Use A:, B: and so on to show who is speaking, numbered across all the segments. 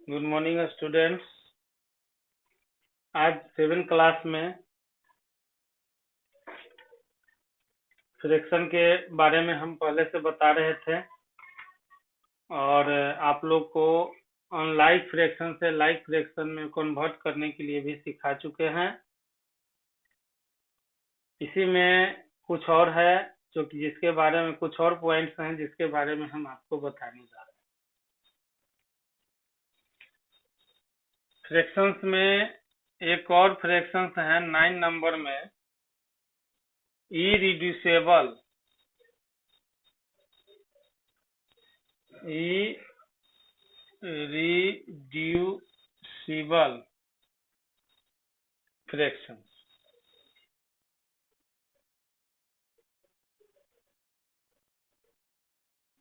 A: Good morning students. आज 7 class में fraction के बारे में हम पहले से बता रहे थे और आप लोग को अनलाइक फ्रैक्शन से लाइक फ्रैक्शन में कन्वर्ट करने के लिए भी सिखा चुके हैं। इसी में कुछ और है जो कि जिसके बारे में कुछ और पॉइंट्स हैं जिसके बारे में हम आपको बताने जा रहे हैं। फ्रैक्शंस में एक और फ्रैक्शंस है 9 नंबर में, इरिड्यूसिबल फ्रैक्शन।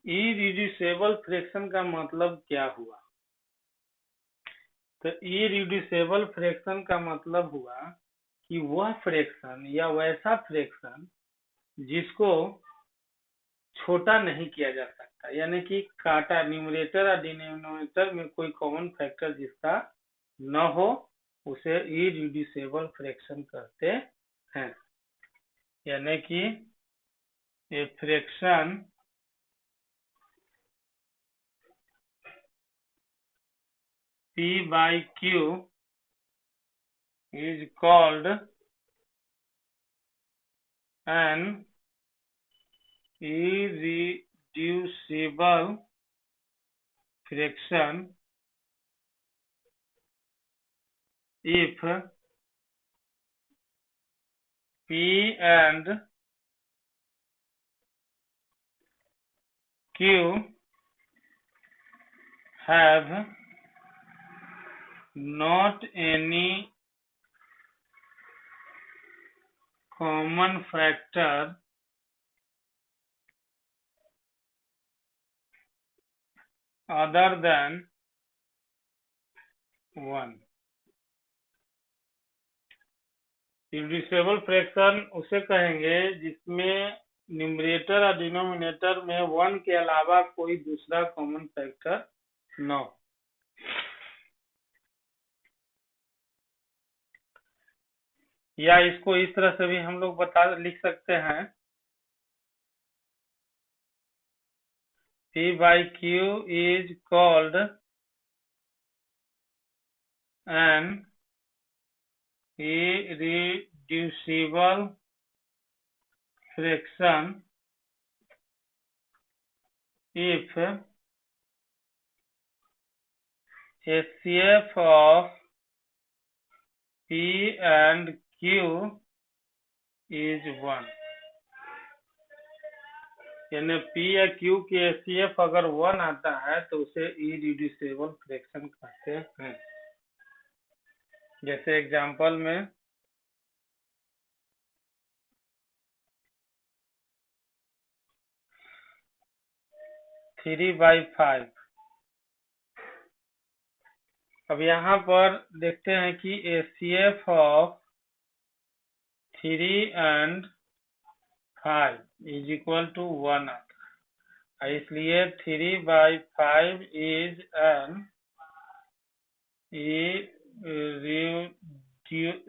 A: इरिड्यूसिबल फ्रैक्शन का मतलब क्या हुआ? तो इरिड्यूसिबल फ्रैक्शन का मतलब हुआ कि वह फ्रैक्शन या वैसा फ्रैक्शन जिसको छोटा नहीं किया जा सकता, यानी कि काटा न्यूमरेटर और डिनोमिनेटर में कोई कॉमन फैक्टर जिसका न हो, उसे इरिड्यूसिबल फ्रैक्शन कहते हैं। यानी कि ये fraction P by Q is called an irreducible fraction if P and Q have not any common factor other than 1। Irreducible fraction उसे कहेंगे जिसमें न्यूमरेटर और डिनोमिनेटर में 1 के अलावा कोई दूसरा कॉमन फैक्टर न हो। या इसको इस तरह से भी हम लोग लिख सकते हैं, P by Q is called an irreducible fraction if HCF of P and Q is 1। यानी P या Q के HCF अगर 1 आता है तो उसे इरिड्यूसिबल फ्रैक्शन कहते हैं। जैसे एग्जांपल में 3/5। अब यहाँ पर देखते हैं कि HCF of 3 and 5 is equal to 1 आता है, इसलिए 3/5 इज एन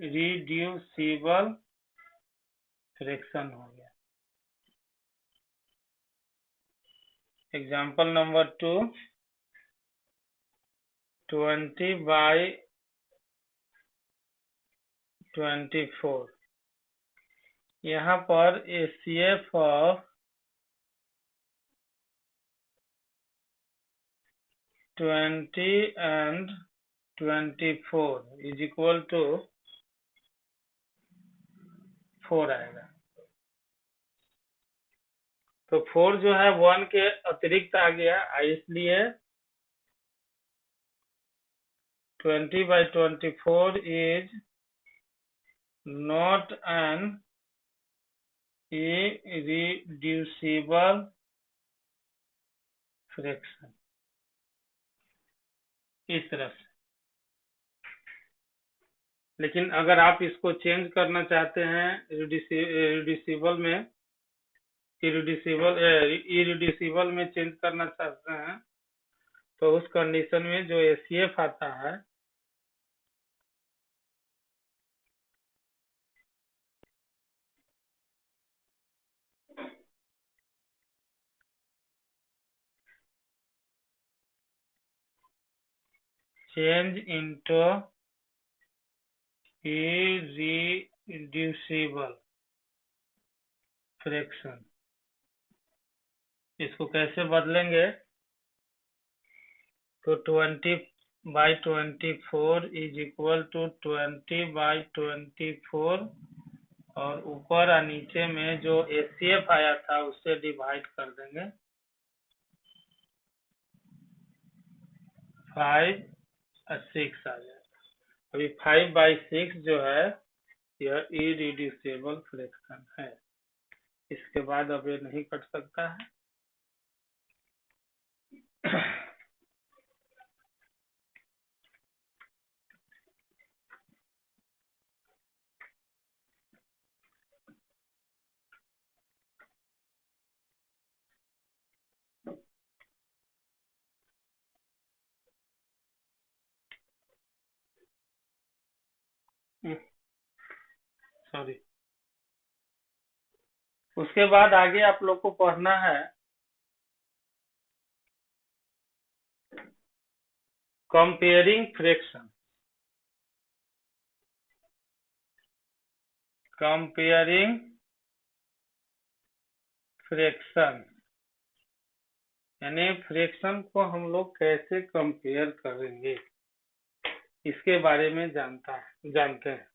A: इरिड्यूसिबल फ्रैक्शन हो गया। Example number 2, 20/24। यहाँ पर HCF of 20 and 24 is equal to 4 आएगा। तो 4 जो है 1 के अतिरिक्त आ गया, इसलिए 20/24 is not an irreducible fraction। इस तरह से। लेकिन अगर आप इसको चेंज करना चाहते हैं इरिड्यूसिबल में चेंज करना चाहते हैं तो उस कंडीशन में जो एसीएफ आता है चेंज इनटू इरिड्यूसिबल फ्रैक्शन, इसको कैसे बदलेंगे? तो 20/24 इज इक्वल टू 20/24 और ऊपर और नीचे में जो एचसीएफ आया था उससे डिवाइड कर देंगे 5 और 6 आ जाएगा। अभी 5/6 जो है यह इरिड्यूसिबल फ्रैक्शन है, इसके बाद अब ये नहीं कट सकता है। सॉरी, उसके बाद आगे आप लोग को पढ़ना है कंपेयरिंग फ्रैक्शन। कंपेयरिंग फ्रैक्शन यानी फ्रैक्शन को हम लोग कैसे कंपेयर करेंगे, इसके बारे में जानते हैं।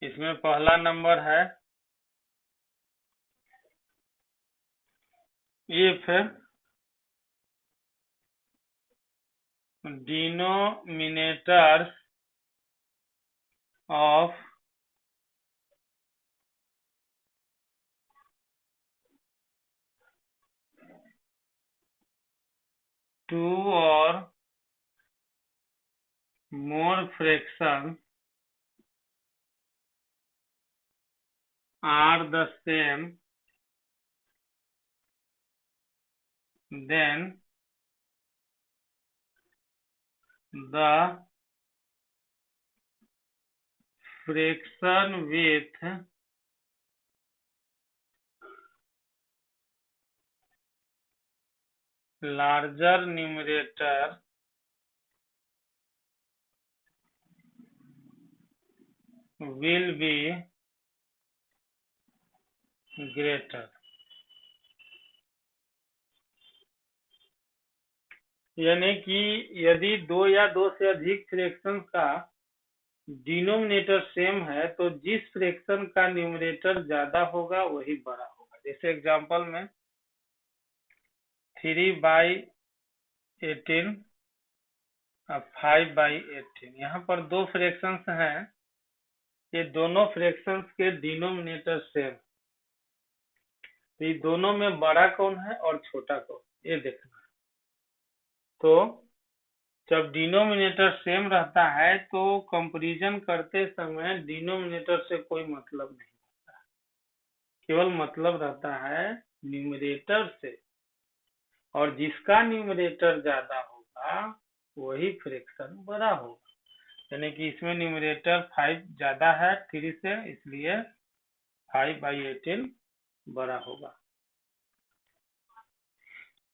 A: इसमें पहला नंबर है इफ डिनोमिनेटर्स ऑफ टू और more fractions are the same, then the fraction with larger numerator will be greater। यानी कि यदि दो या दो से अधिक फ्रैक्शन का डिनोमिनेटर सेम है तो जिस फ्रैक्शन का न्यूमरेटर ज्यादा होगा वही बड़ा होगा। जैसे एग्जांपल में 3/18 और 5/18, यहाँ पर दो फ्रैक्शंस हैं, ये दोनों फ्रैक्शंस के डिनोमिनेटर सेम, तो ये दोनों में बड़ा कौन है और छोटा कौन, ये देखना है। तो जब डिनोमिनेटर सेम रहता है तो कंपैरिजन करते समय डिनोमिनेटर से कोई मतलब नहीं होता है, केवल मतलब रहता है न्यूमरेटर से, और जिसका न्यूमरेटर ज्यादा होगा वही फ्रैक्शन बड़ा होगा। यानी कि इसमें न्यूमरेटर 5 ज्यादा है 3 से, इसलिए 5/18 बड़ा होगा।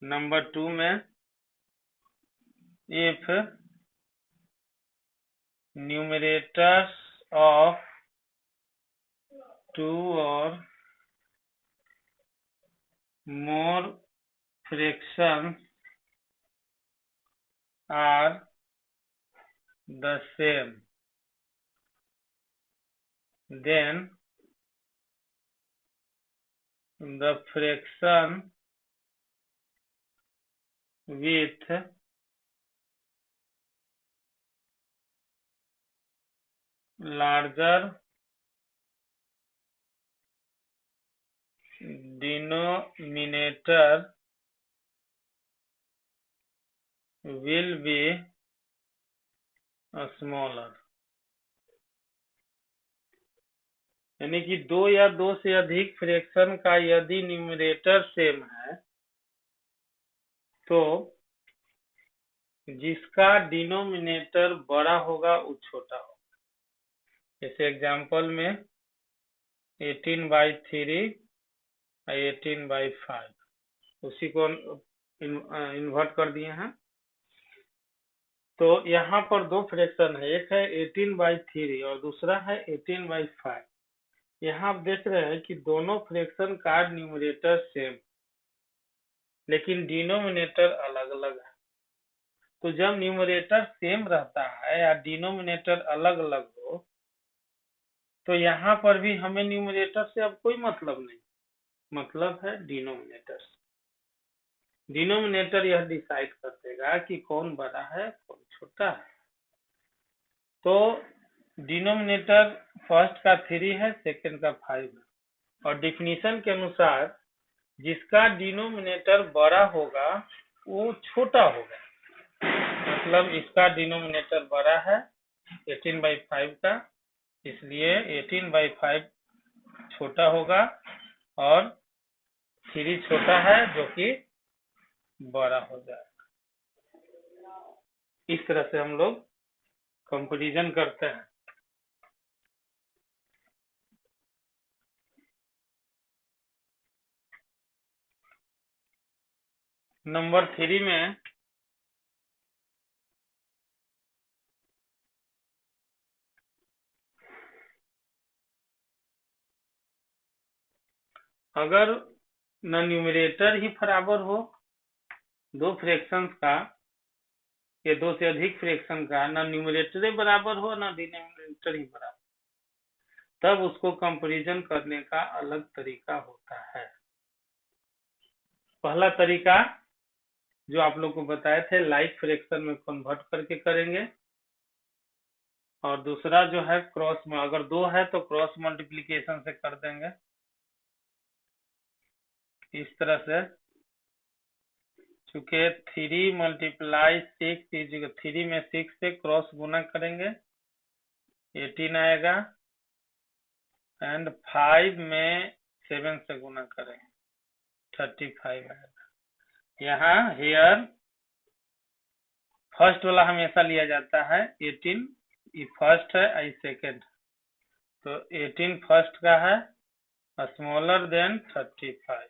A: नंबर 2 में इफ न्यूमरेटर्स ऑफ 2 और more fractions are the same, then the fraction with larger denominator will be smaller। यानी कि दो या दो से अधिक फ्रैक्शन का यदि न्यूमरेटर सेम है तो जिसका डिनोमिनेटर बड़ा होगा वो छोटा होगा। जैसे एग्जांपल में 18/3 और 18/5 उसी को इन्वर्ट कर दिए हैं। तो यहाँ पर दो फ्रैक्शन है, एक है 18/3 और दूसरा है 18/5। यहाँ आप देख रहे हैं कि दोनों फ्रैक्शन का न्यूमरेटर सेम लेकिन डिनोमिनेटर अलग अलग है। तो जब न्यूमरेटर सेम रहता है या डिनोमिनेटर अलग अलग हो तो यहाँ पर भी हमें न्यूमरेटर से अब कोई मतलब नहीं, मतलब है डिनोमिनेटर से। डिनोमिनेटर यह डिसाइड कर देगा कि कौन बड़ा है कौन छोटा है। तो डिनोमिनेटर फर्स्ट का 3 है, सेकंड का 5 है, और डिफिनीशन के अनुसार जिसका डिनोमिनेटर बड़ा होगा वो छोटा होगा। मतलब इसका डिनोमिनेटर बड़ा है 18/5 का, इसलिए 18/5 छोटा होगा और 3 छोटा है जो कि बड़ा हो जाएगा। इस तरह से हम लोग कंपैरिजन करते हैं। नंबर 3 में अगर न न्यूमरेटर ही बराबर हो दो फ्रैक्शंस का या दो से अधिक फ्रैक्शन का, न न्यूमरेटर बराबर हो न डिनोमिनेटर ही बराबर, तब उसको कंपैरिजन करने का अलग तरीका होता है। पहला तरीका जो आप लोग को बताए थे लाइक फ्रैक्शन में कन्वर्ट करके करेंगे, और दूसरा जो है क्रॉस में, अगर दो है तो क्रॉस मल्टीप्लीकेशन से कर देंगे। इस तरह से चूंकि 3 × 6 3 में 6 से क्रॉस गुना करेंगे 18 आएगा, एंड 5 में 7 से गुना करेंगे 35 आएगा। यहाँ हेयर फर्स्ट वाला हमेशा लिया जाता है 18, ये फर्स्ट है आई सेकेंड, तो 18 फर्स्ट का है स्मॉलर देन 35,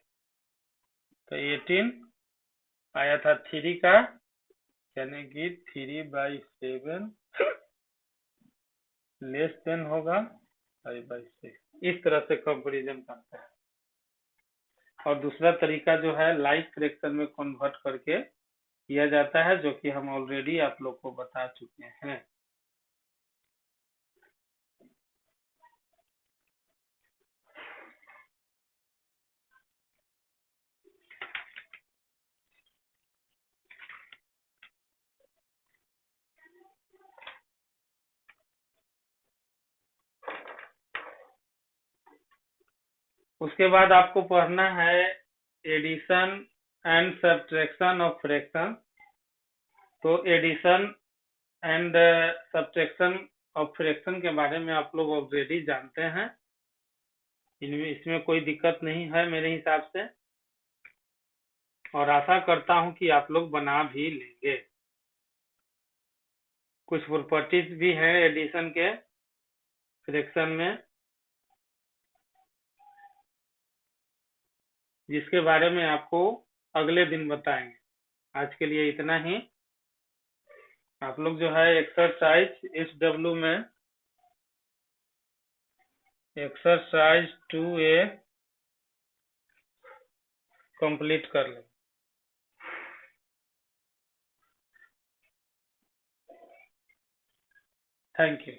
A: तो 18 आया था 3 का, यानी कि 3/7 लेस देन होगा 5/6। इस तरह से कंपैरिजन करते हैं। और दूसरा तरीका जो है लाइक फ्रैक्शन में कन्वर्ट करके किया जाता है, जो कि हम ऑलरेडी आप लोग को बता चुके हैं। उसके बाद आपको पढ़ना है addition and subtraction of fraction. तो addition and subtraction of fraction के बारे में आप लोग ऑलरेडी जानते हैं, इसमें कोई दिक्कत नहीं है मेरे हिसाब से, और आशा करता हूं कि आप लोग बना भी लेंगे। कुछ प्रॉपर्टीज भी हैं एडिशन के फ्रैक्शन में, जिसके बारे में आपको अगले दिन बताएंगे। आज के लिए इतना ही। आप लोग जो है एक्सरसाइज SW में एक्सरसाइज 2A कंप्लीट कर लें। Thank you.